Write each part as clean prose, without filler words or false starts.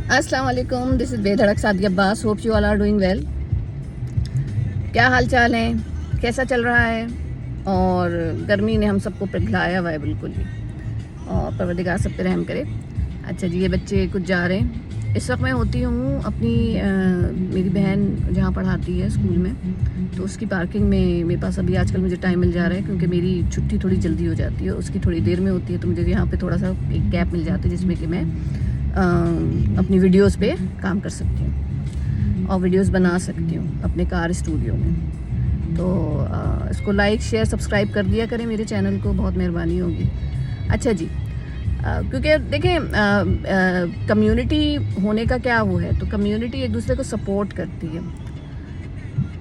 السلام علیکم، this is بے دھڑک Sadia Abbas. Hope you all are doing well. کیا حال چال ہیں؟ کیسا چل رہا ہے؟ اور گرمی نے ہم سب کو پگھلایا ہوا ہے بالکل ہی، اور پروردگار سب پہ رحم کرے. اچھا جی، یہ بچے کچھ جا رہے ہیں. اس وقت میں ہوتی ہوں اپنی میری بہن جہاں پڑھاتی ہے اسکول میں، تو اس کی پارکنگ میں میرے پاس ابھی آج کل مجھے ٹائم مل جا رہا ہے کیونکہ میری چھٹی تھوڑی جلدی ہو جاتی ہے، اس کی تھوڑی دیر میں ہوتی ہے، تو مجھے یہاں پہ تھوڑا سا ایک گیپ مل جاتا ہے جس میں کہ میں اپنی ویڈیوز پہ کام کر سکتی ہوں اور ویڈیوز بنا سکتی ہوں اپنے کار اسٹوڈیو میں. تو اس کو لائک شیئر سبسکرائب کر دیا کریں میرے چینل کو، بہت مہربانی ہوگی. اچھا جی، کیونکہ دیکھیں کمیونٹی ہونے کا کیا وہ ہے، تو کمیونٹی ایک دوسرے کو سپورٹ کرتی ہے.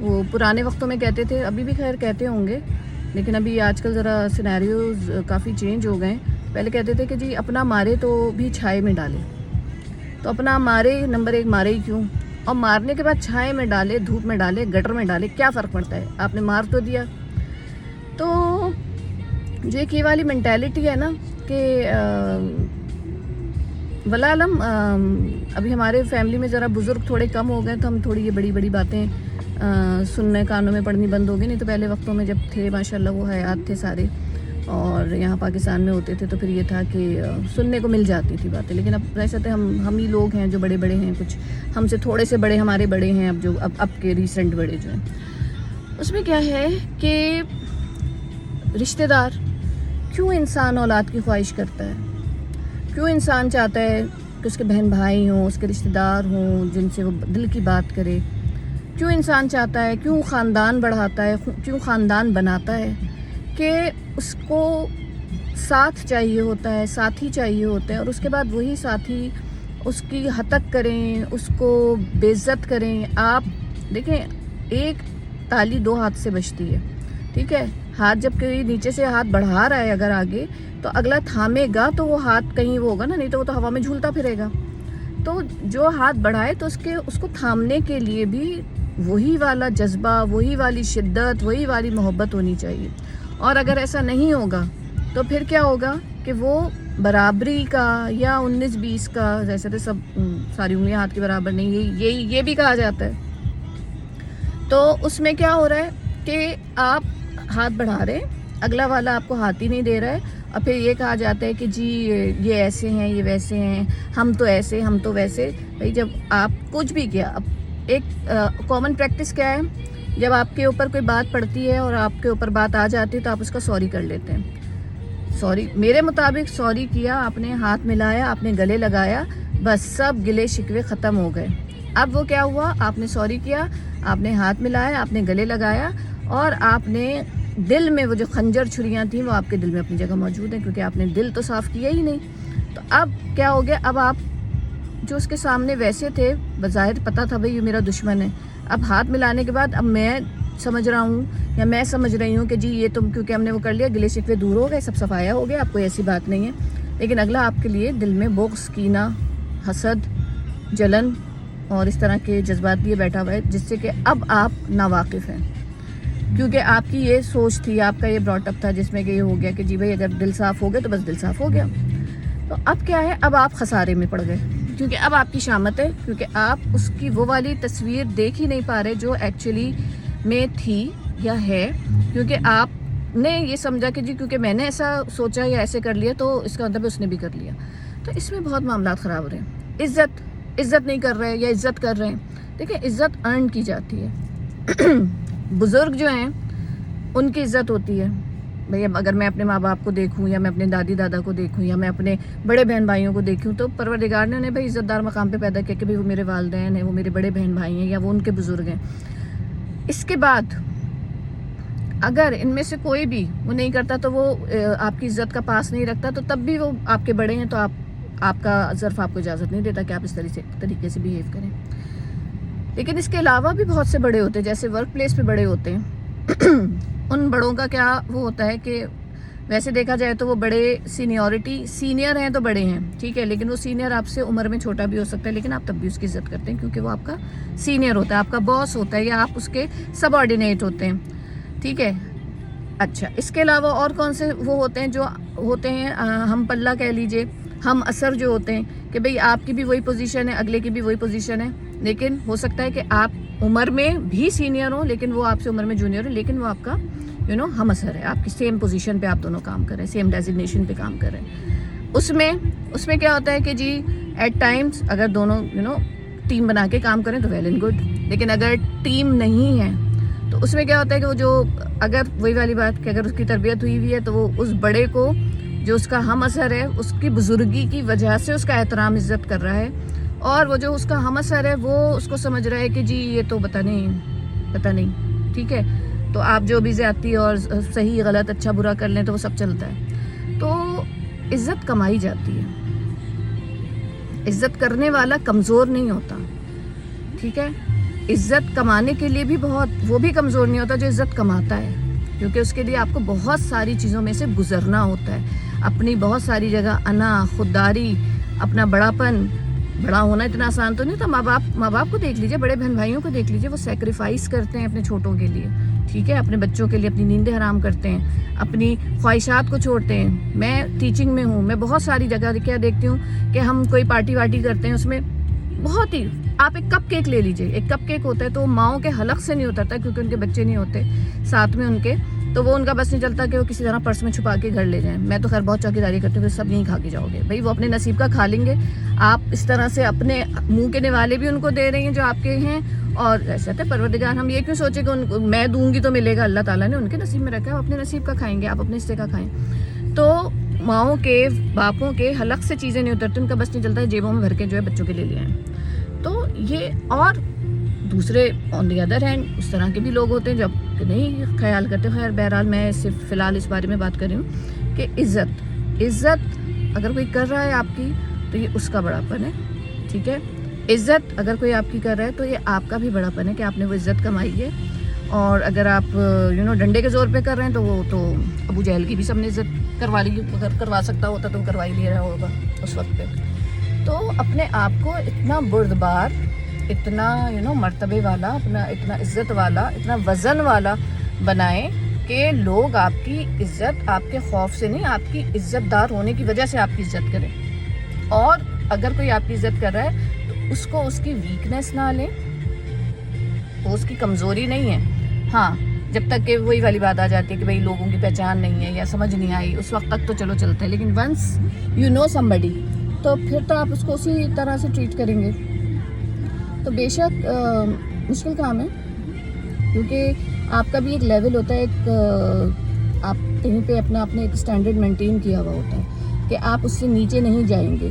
وہ پرانے وقتوں میں کہتے تھے، ابھی بھی خیر کہتے ہوں گے، لیکن ابھی آج کل ذرا سینیریوز کافی چینج ہو گئے. پہلے کہتے تھے کہ جی اپنا مارے تو بھی چھائے میں ڈالے، تو اپنا مارے نمبر ایک مارے ہی کیوں، اور مارنے کے بعد چھائے میں ڈالے، دھوپ میں ڈالے، گٹر میں ڈالے، کیا فرق پڑتا ہے؟ آپ نے مار تو دیا. تو جو ایک یہ والی مینٹیلٹی ہے نا کہ ولا علم، ابھی ہمارے فیملی میں ذرا بزرگ تھوڑے کم ہو گئے، تو ہم تھوڑی یہ بڑی بڑی باتیں سننے کانوں میں پڑھنی بند ہو گئی. نہیں تو پہلے وقتوں میں جب تھے ماشاءاللہ وہ حیات تھے سارے، اور یہاں پاکستان میں ہوتے تھے، تو پھر یہ تھا کہ سننے کو مل جاتی تھی باتیں. لیکن اب ویسے تو ہم ہی لوگ ہیں جو بڑے بڑے ہیں، کچھ ہم سے تھوڑے سے بڑے ہمارے بڑے ہیں، اب کے ریسنٹ بڑے جو ہیں. اس میں کیا ہے کہ رشتہ دار، کیوں انسان اولاد کی خواہش کرتا ہے؟ کیوں انسان چاہتا ہے کہ اس کے بہن بھائی ہوں، اس کے رشتہ دار ہوں جن سے وہ دل کی بات کرے؟ کیوں انسان چاہتا ہے، کیوں خاندان بڑھاتا ہے، کیوں خاندان بناتا ہے؟ کہ اس کو ساتھ چاہیے ہوتا ہے، ساتھی چاہیے ہوتا ہے، اور اس کے بعد وہی ساتھی اس کی ہتک کریں، اس کو بے عزت کریں. آپ دیکھیں، ایک تالی دو ہاتھ سے بجتی ہے، ٹھیک ہے؟ ہاتھ جب کوئی نیچے سے ہاتھ بڑھا رہا ہے اگر آگے، تو اگلا تھامے گا تو وہ ہاتھ کہیں وہ ہوگا نا، نہیں تو وہ تو ہوا میں جھولتا پھرے گا. تو جو ہاتھ بڑھائے تو اس کو تھامنے کے لیے بھی وہی والا جذبہ، وہی والی شدت، وہی والی محبت ہونی چاہیے. اور اگر ایسا نہیں ہوگا تو پھر کیا ہوگا کہ وہ برابری کا یا 19-20 کا، جیسے تو سب ساری انگلیاں ہاتھ کے برابر نہیں، یہ بھی کہا جاتا ہے. تو اس میں کیا ہو رہا ہے کہ آپ ہاتھ بڑھا رہے ہیں، اگلا والا آپ کو ہاتھ ہی نہیں دے رہا ہے، اور پھر یہ کہا جاتا ہے کہ جی یہ ایسے ہیں، یہ ویسے ہیں، ہم تو ایسے، ہم تو ویسے. بھائی جب آپ کچھ بھی کیا، اب ایک کامن پریکٹس کیا ہے، جب آپ کے اوپر کوئی بات پڑتی ہے اور آپ کے اوپر بات آ جاتی ہے تو آپ اس کا سوری کر لیتے ہیں. سوری میرے مطابق سوری کیا، آپ نے ہاتھ ملایا، آپ نے گلے لگایا، بس سب گلے شکوے ختم ہو گئے. اب وہ کیا ہوا، آپ نے سوری کیا، آپ نے ہاتھ ملایا، آپ نے گلے لگایا، اور آپ نے دل میں وہ جو خنجر چھریاں تھیں وہ آپ کے دل میں اپنی جگہ موجود ہیں، کیونکہ آپ نے دل تو صاف کیا ہی نہیں. تو اب کیا ہو گیا، اب آپ جو اس کے سامنے ویسے تھے، بظاہر پتہ تھا بھئی یہ میرا دشمن ہے، اب ہاتھ ملانے کے بعد اب میں سمجھ رہا ہوں یا میں سمجھ رہی ہوں کہ جی یہ تم، کیونکہ ہم نے وہ کر لیا، گلے شکوے دور ہو گئے، سب صفایا ہو گیا، اب کوئی ایسی بات نہیں ہے. لیکن اگلا آپ کے لیے دل میں بغض، کینہ، حسد، جلن اور اس طرح کے جذبات لیے بیٹھا ہوا ہے، جس سے کہ اب آپ ناواقف ہیں. کیونکہ آپ کی یہ سوچ تھی، آپ کا یہ براٹ اپ تھا جس میں کہ یہ ہو گیا کہ جی بھائی اگر دل صاف ہو گیا تو بس دل صاف ہو گیا. تو اب کیا ہے، اب آپ خسارے میں پڑ گئے، کیونکہ اب آپ کی شامت ہے، کیونکہ آپ اس کی وہ والی تصویر دیکھ ہی نہیں پا رہے جو ایکچولی میں تھی یا ہے. کیونکہ آپ نے یہ سمجھا کہ جی کیونکہ میں نے ایسا سوچا یا ایسے کر لیا تو اس کا مطلب اس نے بھی کر لیا. تو اس میں بہت معاملات خراب ہو رہے ہیں. عزت نہیں کر رہے یا عزت کر رہے ہیں. دیکھیں، عزت ارن کی جاتی ہے. بزرگ جو ہیں ان کی عزت ہوتی ہے. بھئی اب اگر میں اپنے ماں باپ کو دیکھوں، یا میں اپنے دادی دادا کو دیکھوں، یا میں اپنے بڑے بہن بھائیوں کو دیکھوں، تو پروردگار نے انہیں بھئی عزت دار مقام پہ پیدا کیا کہ بھئی وہ میرے والدین ہیں، وہ میرے بڑے بہن بھائی ہیں، یا وہ ان کے بزرگ ہیں. اس کے بعد اگر ان میں سے کوئی بھی وہ نہیں کرتا تو وہ آپ کی عزت کا پاس نہیں رکھتا، تو تب بھی وہ آپ کے بڑے ہیں، تو آپ کا ظرف آپ کو اجازت نہیں دیتا کہ آپ اس طریقے سے بیہیو کریں. لیکن اس کے علاوہ بھی بہت سے بڑے ہوتے ہیں، جیسے ورک پلیس پہ بڑے ہوتے ہیں. ان بڑوں کا کیا وہ ہوتا ہے کہ ویسے دیکھا جائے تو وہ بڑے سینئر ہیں تو بڑے ہیں، ٹھیک ہے، لیکن وہ سینئر آپ سے عمر میں چھوٹا بھی ہو سکتا ہے، لیکن آپ تب بھی اس کی عزت کرتے ہیں کیونکہ وہ آپ کا سینئر ہوتا ہے، آپ کا باس ہوتا ہے، یا آپ اس کے سب آرڈینیٹ ہوتے ہیں، ٹھیک ہے. اچھا، اس کے علاوہ اور کون سے وہ ہوتے ہیں جو ہوتے ہیں ہم پلہ کہہ لیجئے. ہم اثر جو ہوتے ہیں کہ بھئی آپ کی بھی وہی پوزیشن ہے, اگلے کی بھی وہی پوزیشن ہے, لیکن ہو سکتا ہے کہ آپ عمر میں بھی سینئر ہوں لیکن وہ آپ سے عمر میں جونیئر ہو, لیکن وہ آپ کا ہم اثر ہے, آپ کی سیم پوزیشن پہ آپ دونوں کام کر رہے ہیں, سیم ڈیزگنیشن پہ کام کر رہے ہیں. اس میں کیا ہوتا ہے کہ جی ایٹ ٹائمز اگر دونوں ٹیم بنا کے کام کریں تو ویل اینڈ گڈ, لیکن اگر ٹیم نہیں ہے تو اس میں کیا ہوتا ہے کہ وہ جو اگر وہی والی بات کہ اگر اس کی تربیت ہوئی ہوئی ہے تو وہ اس بڑے کو جو اس کا ہم اثر ہے اس کی بزرگی کی وجہ سے اس کا احترام عزت کر رہا ہے, اور وہ جو اس کا ہم اثر ہے وہ اس کو سمجھ رہا ہے کہ جی یہ تو پتہ نہیں ٹھیک ہے, تو آپ جو بھی زیادتی اور صحیح غلط اچھا برا کر لیں تو وہ سب چلتا ہے. تو عزت کمائی جاتی ہے, عزت کرنے والا کمزور نہیں ہوتا, ٹھیک ہے. عزت کمانے کے لیے بھی وہ بھی کمزور نہیں ہوتا جو عزت کماتا ہے, کیونکہ اس کے لیے آپ کو بہت ساری چیزوں میں سے گزرنا ہوتا ہے. اپنی بہت ساری جگہ انا, خودداری, اپنا بڑا ہونا اتنا آسان تو نہیں ہوتا. ماں باپ کو دیکھ لیجئے, بڑے بہن بھائیوں کو دیکھ لیجئے, وہ سیکریفائس کرتے ہیں اپنے چھوٹوں کے لیے, ٹھیک ہے, اپنے بچوں کے لیے اپنی نیندیں حرام کرتے ہیں, اپنی خواہشات کو چھوڑتے ہیں. میں ٹیچنگ میں ہوں, میں بہت ساری جگہ کیا دیکھتی ہوں کہ ہم کوئی پارٹی کرتے ہیں, اس میں بہت ہی آپ ایک کپ کیک لے لیجئے, ایک کپ کیک ہوتا ہے تو ماؤں کے حلق سے نہیں اترتا کیونکہ ان کے بچے نہیں ہوتے ساتھ میں ان کے, تو وہ ان کا بس نہیں چلتا کہ وہ کسی طرح پرس میں چھپا کے گھر لے جائیں. میں تو خیر بہت چوکیداری کرتی ہوں کہ سب یہیں کھا کے جاؤ گے, بھائی وہ اپنے نصیب کا کھا لیں گے, آپ اس طرح سے اپنے منہ کے نوالے بھی ان کو دے رہی ہیں جو آپ کے ہیں, اور ایسا ہے پروردگار ہم یہ کیوں سوچے کہ میں دوں گی تو ملے گا, اللہ تعالیٰ نے ان کے نصیب میں رکھا ہے, وہ اپنے نصیب کا کھائیں گے, آپ اپنے حصے کا کھائیں. تو ماؤں کے باپوں کے حلق سے چیزیں نہیں اترتی, ان کا بس نہیں چلتا ہے جیبوں میں بھر کے جو ہے بچوں کے لے لیے ہیں. تو یہ, اور دوسرے آن دی ادر ہینڈ اس طرح کے بھی لوگ ہوتے ہیں جو نہیں خیال کرتے. خیر بہرحال میں صرف فی الحال اس بارے میں بات کر رہی ہوں کہ عزت اگر کوئی کر رہا ہے آپ کی تو یہ اس کا بڑا پن ہے, ٹھیک ہے. عزت اگر کوئی آپ کی کر رہا ہے تو یہ آپ کا بھی بڑا پن ہے کہ آپ نے وہ عزت کمائی ہے. اور اگر آپ ڈنڈے کے زور پہ کر رہے ہیں تو وہ تو ابو جہل کی بھی سب نے عزت کروا لی, اگر کروا سکتا ہوتا تو کروا ہی لے رہا ہوگا اس وقت پہ. تو اپنے آپ کو اتنا بردبار, اتنا مرتبے والا, اپنا اتنا عزت والا, اتنا وزن والا بنائیں کہ لوگ آپ کی عزت آپ کے خوف سے نہیں, آپ کی عزت دار ہونے کی وجہ سے آپ کی عزت کریں. اور اگر کوئی آپ کی عزت کر رہا ہے تو اس کو اس کی ویکنیس نہ لیں, وہ اس کی کمزوری نہیں ہے. ہاں جب تک کہ وہی والی بات آ جاتی ہے کہ بھئی لوگوں کی پہچان نہیں ہے یا سمجھ نہیں آئی, اس وقت تک تو چلو چلتا ہے, لیکن ونس یو نو somebody تو پھر تو آپ اس کو اسی طرح سے ٹریٹ کریں گے. تو بے شک مشکل کام ہے, کیونکہ آپ کا بھی ایک لیول ہوتا ہے, ایک آپ کہیں پہ آپ نے ایک اسٹینڈرڈ مینٹین کیا ہوا ہوتا ہے کہ آپ اس سے نیچے نہیں جائیں گے.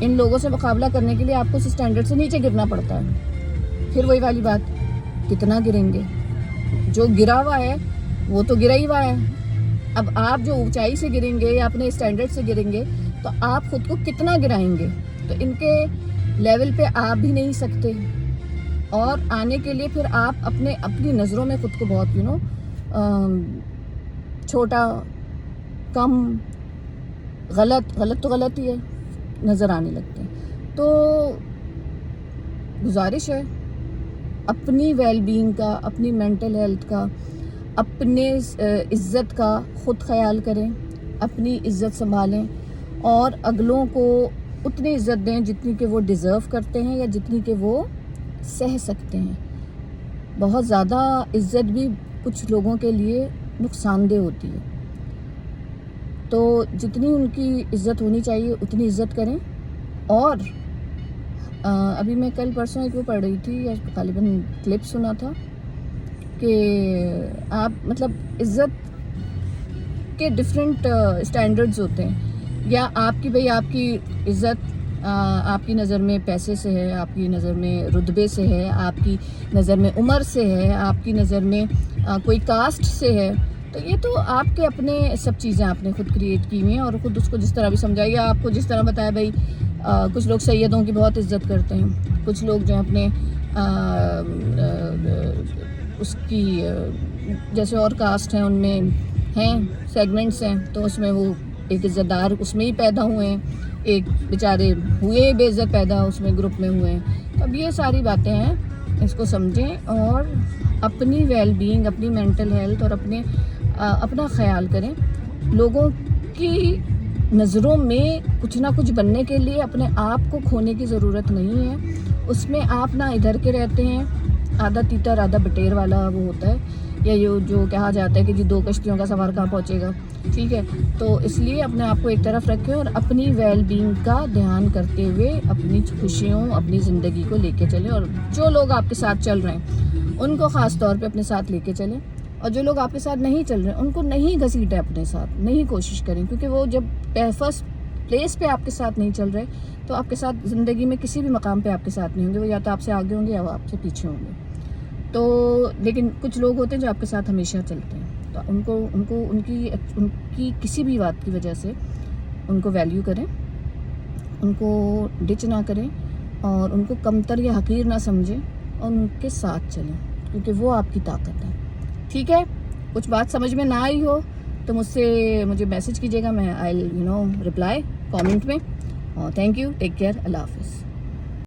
ان لوگوں سے مقابلہ کرنے کے لیے آپ کو اس اسٹینڈرڈ سے نیچے گرنا پڑتا ہے. پھر وہی والی بات, کتنا گریں گے؟ جو گرا ہوا ہے وہ تو گرا ہی ہوا ہے. اب آپ جو اونچائی سے گریں گے یا اپنے اسٹینڈرڈ سے گریں گے تو آپ خود کو کتنا گرائیں گے؟ تو ان کے لیول پہ آپ بھی نہیں سکتے, اور آنے کے لیے پھر آپ اپنی نظروں میں خود کو بہت چھوٹا, کم, غلط تو غلط ہی ہے نظر آنے لگتے ہیں. تو گزارش ہے اپنی ویل بینگ کا, اپنی مینٹل ہیلتھ کا, اپنے عزت کا خود خیال کریں, اپنی عزت سنبھالیں اور اگلوں کو اتنی عزت دیں جتنی کہ وہ ڈیزرو کرتے ہیں یا جتنی کہ وہ سہ سکتے ہیں. بہت زیادہ عزت بھی کچھ لوگوں کے لیے نقصان دہ ہوتی ہے, تو جتنی ان کی عزت ہونی چاہیے اتنی عزت کریں. اور ابھی میں کل پرسوں ایک وہ پڑھ رہی تھی یا غالباً کلپ سنا تھا کہ آپ مطلب عزت کے ڈفرینٹ اسٹینڈرڈز ہوتے ہیں, یا آپ کی عزت آپ کی نظر میں پیسے سے ہے, آپ کی نظر میں رتبے سے ہے, آپ کی نظر میں عمر سے ہے, آپ کی نظر میں کوئی کاسٹ سے ہے. تو یہ تو آپ کے اپنے سب چیزیں آپ نے خود کریٹ کی ہوئی ہیں اور خود اس کو جس طرح بھی سمجھائیے. آپ کو جس طرح بتایا بھائی کچھ لوگ سیدوں کی بہت عزت کرتے ہیں, کچھ لوگ جو اپنے اس کی جیسے اور کاسٹ ہیں ان میں ہیں سیگمنٹس ہیں, تو اس میں وہ ایک عزت دار اس میں ہی پیدا ہوئے ہیں, ایک بیچارے ہوئے بے عزت پیدا اس میں گروپ میں ہوئے ہیں. تو اب یہ ساری باتیں ہیں, اس کو سمجھیں اور اپنی ویل بینگ, اپنی مینٹل ہیلتھ اور اپنا خیال کریں. لوگوں کی نظروں میں کچھ نہ کچھ بننے کے لیے اپنے آپ کو کھونے کی ضرورت نہیں ہے. اس میں آپ نہ ادھر کے رہتے ہیں, آدھا تیتر آدھا بٹیر والا وہ ہوتا ہے, یا یہ جو کہا جاتا ہے کہ جی 2 کشتیوں کا سوار کہاں پہنچے گا, ٹھیک ہے. تو اس لیے اپنے آپ کو ایک طرف رکھیں اور اپنی ویل بینگ کا دھیان کرتے ہوئے اپنی خوشیوں, اپنی زندگی کو لے کے چلیں. اور جو لوگ آپ کے ساتھ چل رہے ہیں ان کو خاص طور پہ اپنے ساتھ لے کے چلیں, اور جو لوگ آپ کے ساتھ نہیں چل رہے ہیں ان کو نہیں گھسیٹیں اپنے ساتھ, نہیں کوشش کریں, کیونکہ وہ جب فرسٹ پلیس پہ آپ کے ساتھ نہیں چل رہے تو آپ کے ساتھ زندگی میں کسی بھی مقام پہ آپ کے ساتھ نہیں ہوں گے. وہ یا تو آپ سے آگے ہوں گے یا وہ آپ سے پیچھے ہوں گے. تو لیکن کچھ لوگ ہوتے ہیں جو آپ کے ساتھ ہمیشہ چلتے ہیں, تو ان کی کسی بھی بات کی وجہ سے ان کو ویلیو کریں, ان کو ڈچ نہ کریں, اور ان کو کمتر یا حقیر نہ سمجھیں, اور ان کے ساتھ چلیں, کیونکہ وہ آپ کی طاقت ہے. ٹھیک ہے, کچھ بات سمجھ میں نہ آئی ہو تو مجھے میسج کیجیے گا, میں آئی رپلائی کامنٹ میں. تھینک یو, ٹیک کیئر, اللہ حافظ.